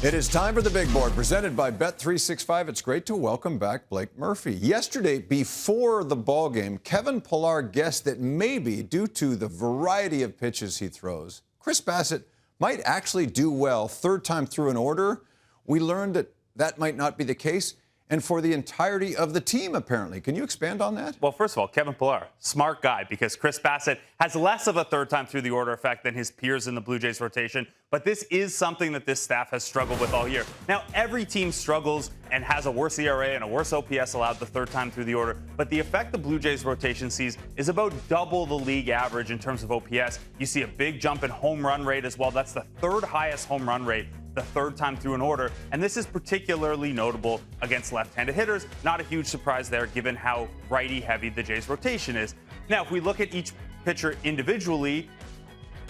It is time for the Big Board, presented by Bet365. It's great to welcome back Blake Murphy. Yesterday, before the ball game, Kevin Pillar guessed that maybe, due to the variety of pitches he throws, Chris Bassitt might actually do well third time through an order. We learned that that might not be the case, and for the entirety of the team, apparently. Can you expand on that? Well, first of all, Kevin Pillar, smart guy, because Chris Bassitt has less of a third time through the order effect than his peers in the Blue Jays rotation. But this is something that this staff has struggled with all year. Now, every team struggles and has a worse ERA and a worse OPS allowed the third time through the order. But the effect the Blue Jays rotation sees is about double the league average in terms of OPS. You see a big jump in home run rate as well. That's the third highest home run rate the third time through an order, and this is particularly notable against left-handed hitters. Not a huge surprise there, given how righty-heavy the Jays' rotation is. Now, if we look at each pitcher individually,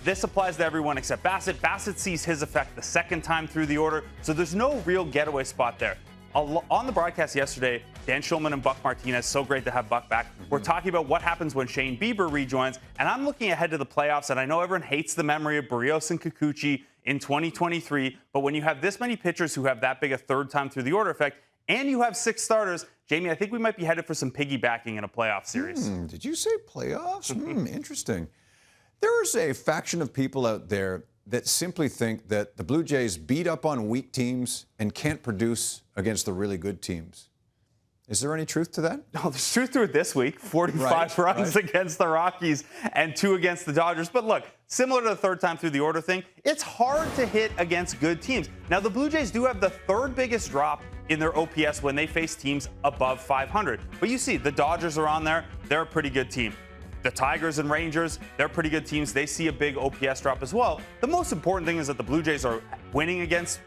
this applies to everyone except Bassitt. Bassitt sees his effect the second time through the order, so there's no real getaway spot there. On the broadcast yesterday, Dan Schulman and Buck Martinez, so great to have Buck back. We're talking about what happens when Shane Bieber rejoins, and I'm looking ahead to the playoffs, and I know everyone hates the memory of Barrios and Kikuchi in 2023, but when you have this many pitchers who have that big a third time through the order effect, and you have 6 starters, Jamie, I think we might be headed for some piggybacking in a playoff series. Did you say playoffs? Interesting. There's a faction of people out there that simply think that the Blue Jays beat up on weak teams and can't produce against the really good teams. Is there any truth to that? No, there's truth to it this week. 45 runs against the Rockies and 2 against the Dodgers. But look, similar to the third time through the order thing, it's hard to hit against good teams. Now, the Blue Jays do have the third biggest drop in their OPS when they face teams above 500. But you see, the Dodgers are on there. They're a pretty good team. The Tigers and Rangers, they're pretty good teams. They see a big OPS drop as well. The most important thing is that the Blue Jays are winning against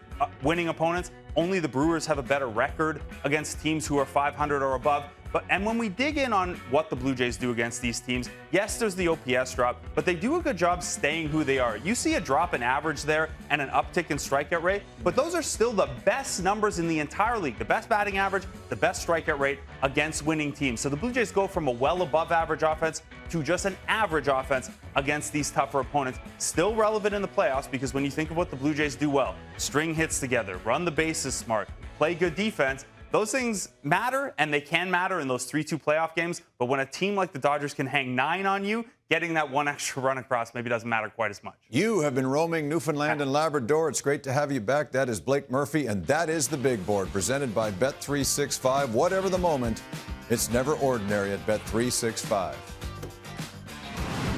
winning opponents. Only the Brewers have a better record against teams who are 500 or above. And when we dig in on what the Blue Jays do against these teams, yes, there's the OPS drop, but they do a good job staying who they are. You see a drop in average there and an uptick in strikeout rate, but those are still the best numbers in the entire league. The best batting average, the best strikeout rate against winning teams. So the Blue Jays go from a well above average offense to just an average offense against these tougher opponents. Still relevant in the playoffs, because when you think of what the Blue Jays do well, string hits together, run the bases smart, play good defense, those things matter, and they can matter in those 3-2 playoff games. But when a team like the Dodgers can hang 9 on you, getting that one extra run across maybe doesn't matter quite as much. You have been roaming Newfoundland and Labrador. It's great to have you back. That is Blake Murphy, and that is the Big Board, presented by Bet365. Whatever the moment, it's never ordinary at Bet365.